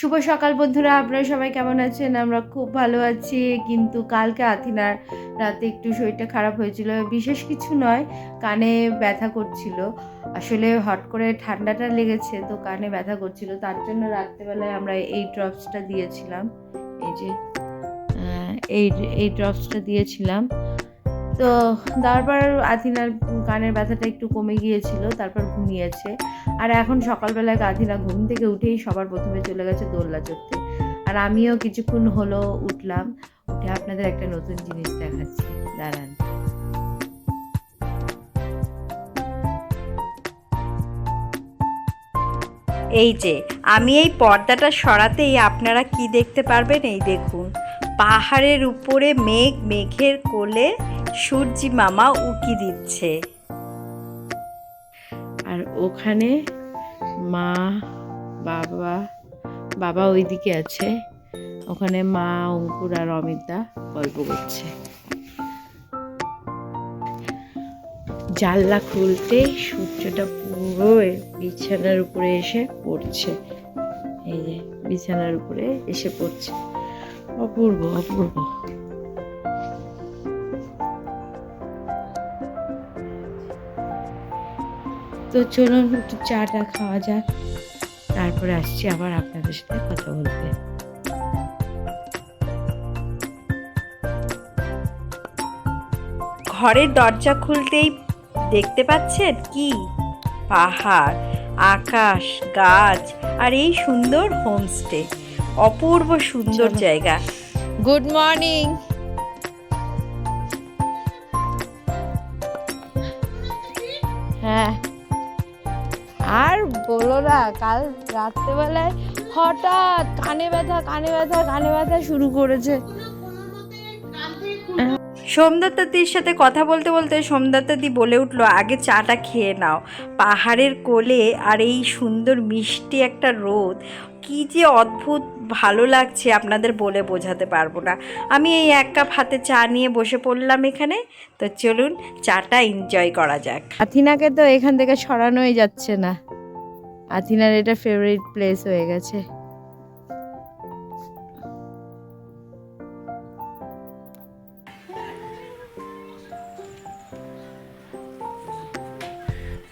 শুভ সকাল বন্ধুরা, আপনারা সবাই কেমন আছেন? আমরা খুব ভালো আছি। কিন্তু কালকে আথিনার রাতে একটু শরীরটা খারাপ হয়েছিল। বিশেষ কিছু নয়, কানে ব্যথা করছিল। আসলে হট করে ঠান্ডাটা লেগেছে, তো কানে ব্যথা করছিল। তার জন্য রাত্রেবেলায় আমরা এই ড্রপসটা দিয়েছিলাম। এই যে এই এই ড্রপসটা দিয়েছিলাম। তো তারপর আথিনার কানের ব্যথাটা একটু কমে গিয়েছিল, তারপর ঘুমিয়েছে। আর এখন সকালবেলায় আথিনা ঘুম থেকে উঠেই সবার প্রথমে চলে গেছে দোলনা চড়তে। আর আমিও কিছুক্ষণ হলো উঠলাম, উঠে আপনাদের একটা নতুন জিনিস দেখাচ্ছি, দাঁড়ান। এই যে আমি এই পর্দাটা সরাতেই আপনারা কি দেখতে পারবেন, এই দেখুন পাহাড়ের উপরে মেঘ, মেঘের কোলে সূর্যি মামা উকি দিচ্ছে। আর ওখানে মা, বাবা বাবা ওইদিকে আছে, ওখানে মা, অঙ্কুর আর অমিতা গল্প করছে। জানলা খুলতে সূর্যটা পুরো বিছানার উপরে এসে পড়ছে। এই যে বিছানার উপরে এসে পড়ছে, অপূর্ব অপূর্ব। তো চলুন একটু চাটা খাওয়া যাক, তারপরে আসছি আবার আপনাদের সাথে কথা বলতে। ঘরের দরজা খুলতেই দেখতে পাচ্ছেন কি? পাহাড়, আকাশ, গাছ আর এই সুন্দর হোমস্টে। অপূর্ব সুন্দর জায়গা। Good morning. হ্যাঁ, আর বলো না, কাল রাত্রেবেলায় হঠাৎ কানে ব্যথা কানে ব্যথা কানে ব্যথা শুরু করেছে। সোমদত্তাদির সাথে কথা বলতে বলতে সোমদত্তাদি বলে উঠলো, আগে চাটা খেয়ে নাও। পাহাড়ের কোলে আর এই সুন্দর মিষ্টি একটা রোদ, কি যে অদ্ভুত ভালো লাগছে আপনাদের বলে বোঝাতে পারবো না। আমি এই এক কাপ হাতে চা নিয়ে বসে পড়লাম এখানে। তো চলুন চাটা এনজয় করা যাক। আথিনাকে তো এখান থেকে সরানোই যাচ্ছে না, আথিনার এটা ফেভারিট প্লেস হয়ে গেছে।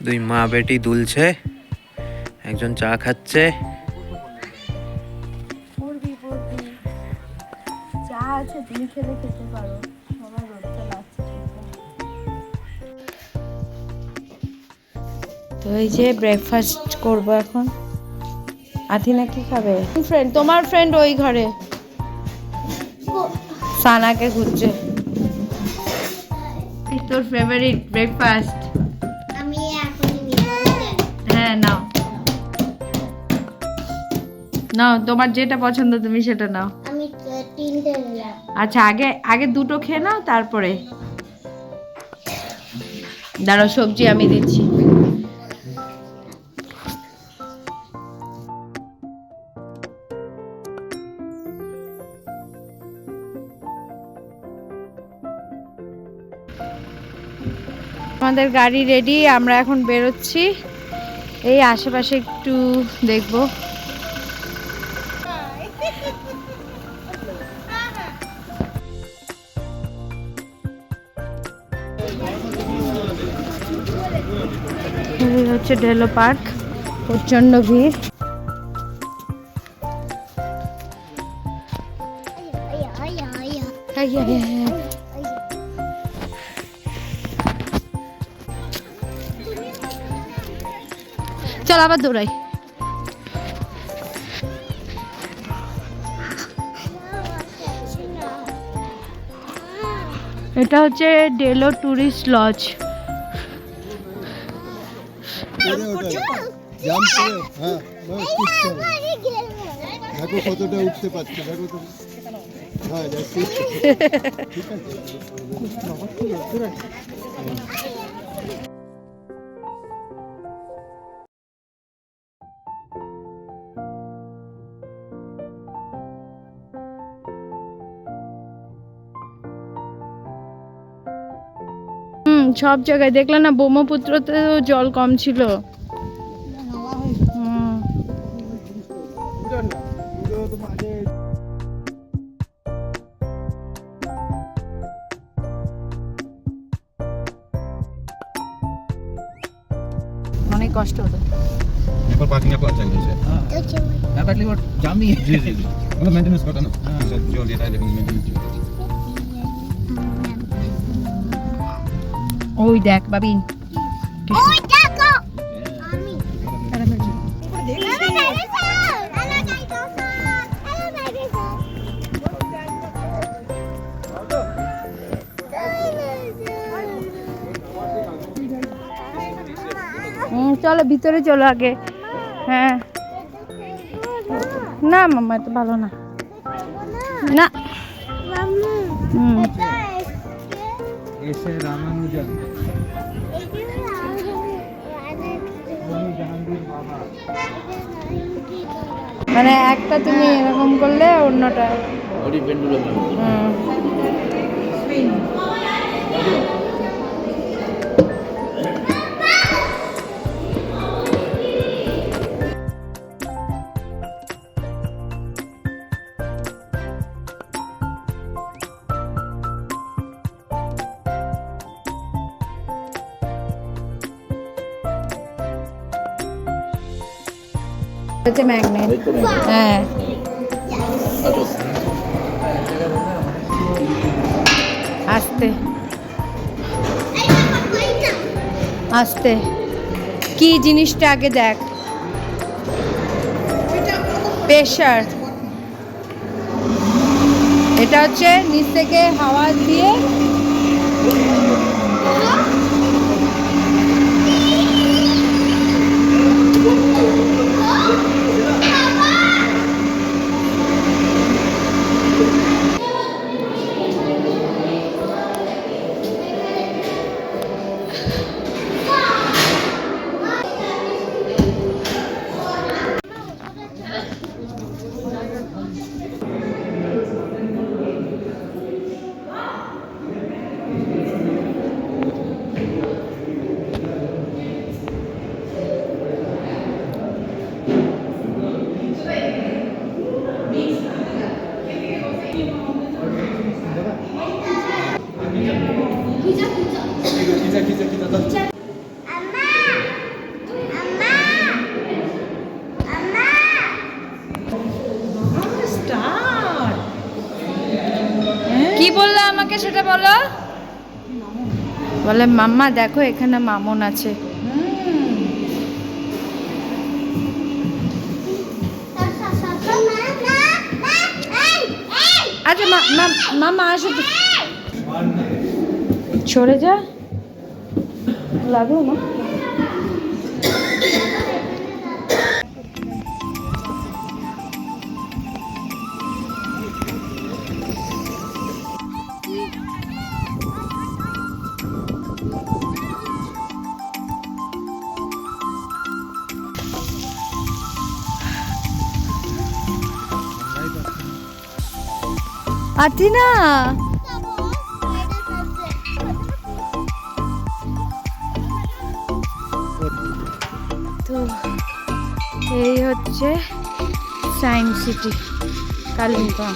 দুই মা বেটি দুলছে, একজন চা খাচ্ছে। চা আছে, তুমি খেলে খেতে পারো, সবার রোদটা লাগছে। তো এই যে ব্রেকফাস্ট করব এখন। আথিনা কি খাবে? ফ্রেন্ড, তোমার ফ্রেন্ড ওই ঘরে সানাকে খুঁজছে। তোর ফেভারিট ব্রেকফাস্ট? আমি এখন হ্যাঁ, নাও নাও, তোমার যেটা পছন্দ তুমি সেটা নাও। আমি তিনটে নিলাম। আচ্ছা, আগে আগে দুটো খেয়ে নাও, তারপরে দাঁড়াও, সবজি আমি দিচ্ছি। আমাদের গাড়ি রেডি, আমরা এখন বেরোচ্ছি। এই আশেপাশে একটু দেখবো। এই হচ্ছে ডেলো পার্ক, প্রচন্ড ভিড়। চল আবার দৌড়াই। এটা হচ্ছে ডেলো টুরিস্ট লজ। দেখো কতটা উঠতে পারছে, দেখো তো। হ্যাঁ, যাচ্ছি। ঠিক আছে। সব জায়গায় দেখলাম না, ব্রহ্মপুত্রতেও জল কম ছিল। অনেক কষ্ট হতো। पर पार्किंग आपको अच्छा है यहाँ पर वो जाम नहीं है। जी जी जी मतलब मेंटेनेंस करता ना जो लेता है लेकिन मेंटेनेंस ওই দেখ বাবি ওই দেখো আমি হ্যালো চলো ভিতরে চলো আগে। হ্যাঁ না মাম্মা তো ভালো না না। হুম ऐसे रामानुजन মানে একটা তুমি এরকম করলে অন্যটা হুম। হচ্ছে ম্যাগনেট। হ্যাঁ আস্তে আস্তে কি জিনিসটা আগে দেখ। প্রেশার, এটা হচ্ছে নিচ থেকে হাওয়া দিয়ে কি বললে আমাকে সেটা বলো। বলে মাম্মা দেখো এখানে মামুন আছে। আচ্ছা মাম্মা আসো তো। সরে যা লাগো মা। আটিনা তো এই হচ্ছে সায়েন্স সিটি কালিম্পং।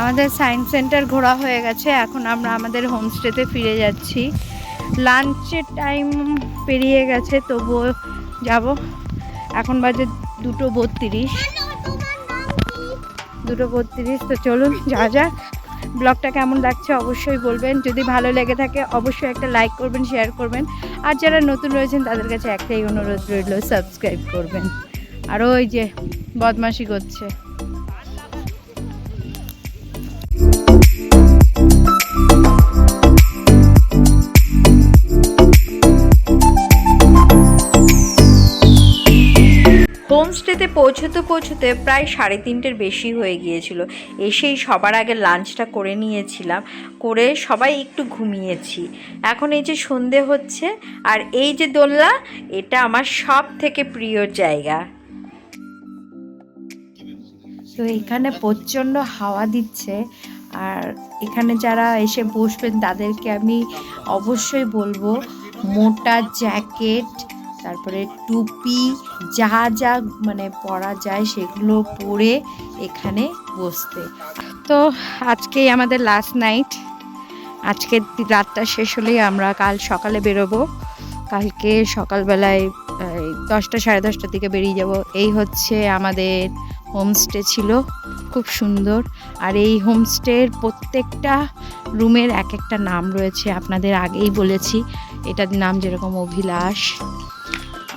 আমাদের সায়েন্স সেন্টার ঘোরা হয়ে গেছে, এখন আমরা আমাদের হোমস্টেতে ফিরে যাচ্ছি। লাঞ্চের টাইম পেরিয়ে গেছে, তবুও যাব। এখন বাজে 2:32। তো চলুন যা যাক। ব্লগটা কেমন লাগছে অবশ্যই বলবেন। যদি ভালো লেগে থাকে অবশ্যই একটা লাইক করবেন, শেয়ার করবেন। আর যারা নতুন রয়েছেন তাদের কাছে একটাই অনুরোধ রইল, সাবস্ক্রাইব করবেন। আর ওই যে বদমাশি করছে। হোমস্টেতে পৌঁছতে প্রায় 3:30-র বেশি হয়ে গিয়েছিল। এসেই সবার আগে লাঞ্চটা করে নিয়েছিলাম, করে সবাই একটু ঘুমিয়েছি। এখন এই যে সন্ধে হচ্ছে, আর এই যে দোলনা, এটা আমার সব থেকে প্রিয় জায়গা। তো এখানে প্রচণ্ড হাওয়া দিচ্ছে, আর এখানে যারা এসে বসবেন তাদেরকে আমি অবশ্যই বলবো মোটা জ্যাকেট, তারপরে টুপি, যা যা মানে পরা যায় সেগুলো পরে এখানে বসতে। তো আজকেই আমাদের লাস্ট নাইট। আজকের রাতটা শেষ হলেই আমরা কাল সকালে বেরোবো। কালকে সকালবেলায় 10টা সাড়ে 10টার দিকে বেরিয়ে যাব। এই হচ্ছে আমাদের হোমস্টে ছিল, খুব সুন্দর। আর এই হোমস্টের প্রত্যেকটা রুমের এক একটা নাম রয়েছে, আপনাদের আগেই বলেছি। এটার নাম যেরকম অভিলাষ,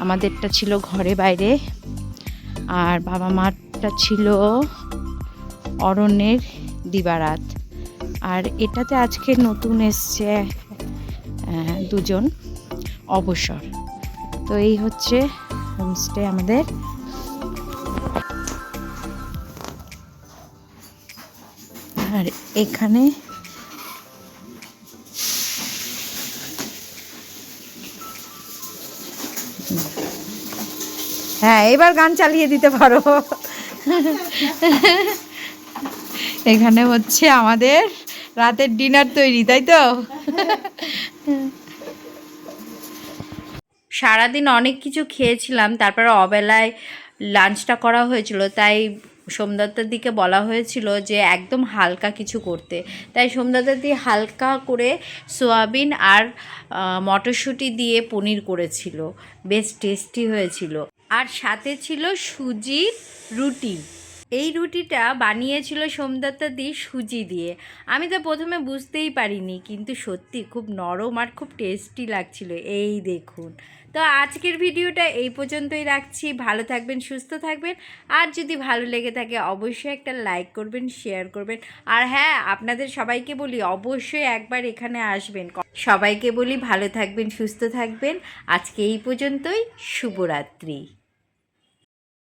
আমাদেরটা ছিল ঘরে বাইরে, আর বাবা মারটা ছিল অরণ্যের দিবারাত। আর এটাতে আজকে নতুন এসছে দুজন, অবসর। তো এই হচ্ছে হোমস্টে আমাদের। আর এখানে হ্যাঁ, এবার গান চালিয়ে দিতে পারো। এখানে হচ্ছে আমাদের রাতের ডিনার তৈরি, তাই তো? সারাদিন অনেক কিছু খেয়েছিলাম, তারপরে অবেলায় লাঞ্চটা করা হয়েছিল, তাই সোমদত্তার দিকে বলা হয়েছিল যে একদম হালকা কিছু করতে। তাই সোমদত্তার দিয়ে হালকা করে সোয়াবিন আর মটরশুঁটি দিয়ে পনির করেছিল, বেশ টেস্টি হয়েছিল। আর সাথে ছিল সুজির রুটি। এই রুটিটা বানিয়েছিল সোমদত্তা দি সুজি দিয়ে। আমি তো প্রথমে বুঝতেই পারিনি, কিন্তু সত্যি খুব নরম আর খুব টেস্টি লাগছিল। এই দেখুন। তো আজকের ভিডিওটা এই পর্যন্তই রাখছি। ভালো থাকবেন, সুস্থ থাকবেন। আর যদি ভালো লেগে থাকে অবশ্যই একটা লাইক করবেন, শেয়ার করবেন। আর হ্যাঁ, আপনাদের সবাইকে বলি অবশ্যই একবার এখানে আসবেন। সবাইকে বলি ভালো থাকবেন, সুস্থ থাকবেন। আজকে এই পর্যন্তই। শুভরাত্রি।